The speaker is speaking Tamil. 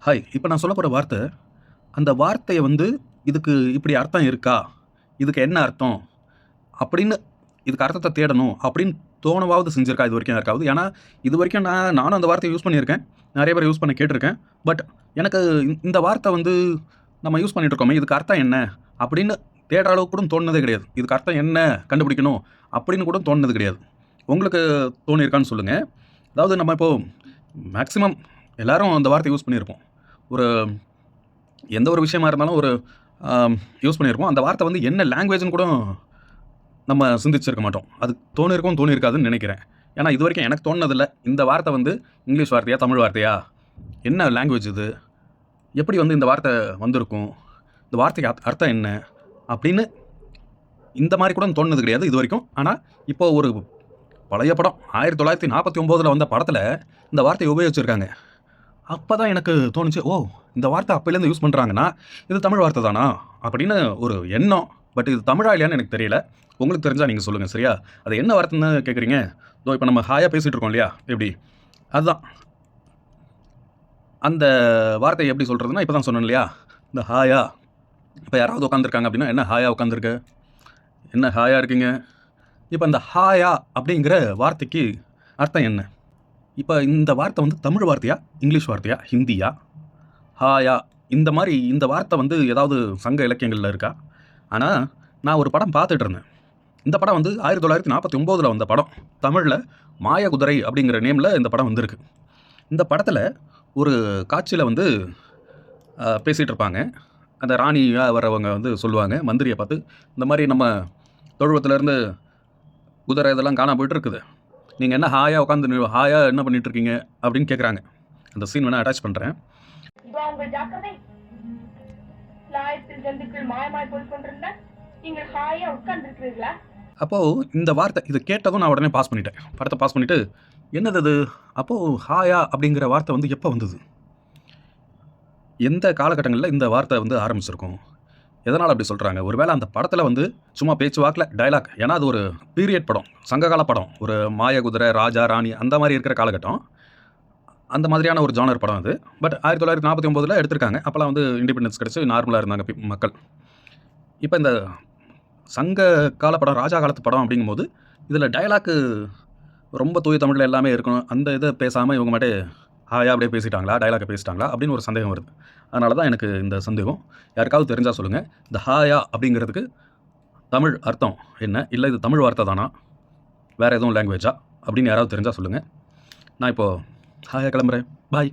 ஹாய். இப்ப நான் சொல்லப்போற வார்த்தை, அந்த வார்த்தைய வந்து இதுக்கு இப்படி அர்த்தம் இருக்கா? இதுக்கு என்ன அர்த்தம்? அப்படின்னு இதுக்கு அர்த்தத்த தேடணும் அப்படின்னு தோணவாவது செஞ்சிருக்கா இதுவரைக்கும் யாருக்காவது? ஏன்னா, இதுவரைக்கும் நானும் அந்த வார்த்தைய யூஸ் பண்ணியிருக்கேன். நெறைய பேர் யூஸ் பண்ண கேட்டுருக்கேன். பட் எனக்கு இந்த வார்த்தை வந்து நம்ம யூஸ் பண்ணிட்டு இருக்கோமே, இதுக்கு அர்த்தம் என்ன? அப்படின்னு தேடுற அளவுக்கு கூட தோணுனதே கிடையாது. இதுக்கு அர்த்தம் என்ன கண்டுபிடிக்கணும் அப்படின்னு கூட தோணுனது கிடையாது. உங்களுக்கு தோணியிருக்கான்னு சொல்லுங்க. அதாவது நம்ம இப்போ மேக்ஸிமம் எல்லாரும் அந்த வார்த்தைய யூஸ் பண்ணியிருப்போம். ஒரு எந்த ஒரு விஷயமா இருந்தாலும் ஒரு யூஸ் பண்ணியிருப்போம். அந்த வார்த்தை வந்து என்ன லாங்குவேஜ்ன்னு கூட நம்ம சிந்திச்சிருக்க மாட்டோம். அது தோணியிருக்காதுன்னு நினைக்கிறேன். ஏன்னா இதுவரைக்கும் எனக்கு தோணுனதில்ல. இந்த வார்த்தை வந்து இங்கிலீஷ் வார்த்தையா? தமிழ் வார்த்தையா? என்ன லாங்குவேஜ் இது? எப்படி வந்து இந்த வார்த்தை வந்திருக்கும்? இந்த வார்த்தைக்கு அர்த்தம் என்ன? அப்படின்னு இந்த மாரி கூட தோணுனது கிடையாது இதுவரைக்கும். ஆனா, இப்போ ஒரு பழைய படம் 1949ல வந்த படத்துல இந்த வார்த்தைய உபயோகிச்சிருக்காங்க. அப்பதான் எனக்கு தோணுச்சு, ஓ! இந்த வார்த்தை அப்பைலேருந்து யூஸ் பண்றாங்கன்னா, இது தமிழ் வார்த்தை தானா? அப்படின்னு ஒரு எண்ணம். பட் இது தமிழா இல்லையான்னு எனக்கு தெரியல. உங்களுக்கு தெரிஞ்சா நீங்க சொல்லுங்க, சரியா? அது என்ன வார்த்தைன்னு கேட்குறீங்க? இதோ இப்ப நம்ம ஹாயா பேசிட்டு இருக்கோம் இல்லையா? எப்படி? அதுதான். அந்த வார்த்தைய எப்படி சொல்றதுன்னா, இப்ப தான் சொன்னேன் இல்லையா? இந்த ஹாயா. இப்ப யாராவது உட்காந்துருக்காங்க அப்படின்னா, என்ன ஹாயா உட்காந்துருக்க? என்ன ஹாயா இருக்கீங்க? இப்ப இந்த ஹாயா அப்படிங்கிற வார்த்தைக்கு அர்த்தம் என்ன? இப்ப இந்த வார்த்தை வந்து தமிழ் வார்த்தையா? இங்கிலீஷ் வார்த்தையா? ஹிந்தியா? ஹாயா இந்த மாரி இந்த வார்த்தை வந்து ஏதாவது சங்க இலக்கியங்கள்ல இருக்கா? ஆனா, நான் ஒரு படம் பார்த்துட்டு இருந்தேன். இந்த படம் வந்து 1949ல வந்த படம். தமிழ்ல மாயகுதிரை அப்படிங்கிற நேம்ல இந்த படம் வந்திருக்கு. இந்த படத்துல ஒரு காட்சியில வந்து பேசிட்டு இருப்பாங்க. அந்த ராணியா வரவங்க வந்து சொல்லுவாங்க, மந்திரிய பார்த்து, "இந்த மாரி நம்ம தொழுவத்திலேருந்து குதிரை இதெல்லாம் காணாம போயிட்டு இருக்குது. நீங்க என்ன ஹாயா உட்காந்து ஹாயா என்ன பண்ணிட்டு இருக்கீங்க?" அப்படின்னு கேட்குறாங்க. அந்த சீன் வேணா அட்டாச் பண்றேன். இதோ உங்கள் ஜாக்கிரதை. லாயத்தில் ஜந்துக்கள் மாயமாய் போய் கொண்டிருந்தால் நீங்கள் ஹாயா உட்கார்ந்திருக்கிறீர்களா? அப்போ இந்த வார்த்தை இத கேட்டதும் நான் உடனே பாஸ் பண்ணிட்டேன். படத்த பாஸ் பண்ணிட்டு, என்னது இது? அப்போ ஹாயா அப்படிங்கிற வார்த்தை வந்து எப்ப வந்தது? எந்த காலகட்டங்கள்ல இந்த வார்த்தை வந்து ஆரம்பிச்சிருக்கும்? எதனால அப்படி சொல்றாங்க? ஒருவேள அந்த படத்துல வந்து சும்மா பேச்சு வாக்குல டயலாக். ஏன்னா அது ஒரு பீரியட் படம். சங்ககால படம். ஒரு மாய குதிரை, ராஜா, ராணி அந்த மாரி இருக்கிற காலகட்டம். அந்த மாதிரியான ஒரு ஜானர் படம் அது. பட் 1949ல எடுத்திருக்காங்க. அப்பலாம் வந்து இண்டிபெண்டன்ஸ் கிடைச்சு நார்மலா இருந்தாங்க மக்கள். இப்ப இந்த சங்க கால படம், ராஜா காலத்து படம் அப்படிங்கும்போது, இதில டயலாக்கு ரொம்ப தூய தமிழ்ல எல்லாமே இருக்கணும். அந்த இத பேசாம இவங்க பாட்டு ஹாயா அப்படியே பேசிட்டாங்களா? டயலாக்க பேசிட்டாங்களா? அப்படின்னு ஒரு சந்தேகம் வருது. அதனால தான் எனக்கு இந்த சந்தேகம். யாருக்காவது தெரிஞ்சா சொல்லுங்க. இந்த ஹாயா அப்படிங்கிறதுக்கு தமிழ் அர்த்தம் என்ன? இல்ல இது தமிழ் வார்த்தை தானா? வேற எதுவும் லாங்குவேஜா? அப்படின்னு யாராவது தெரிஞ்சா சொல்லுங்க. நான் இப்போ ஹாயா கிளம்புறேன். பாய்.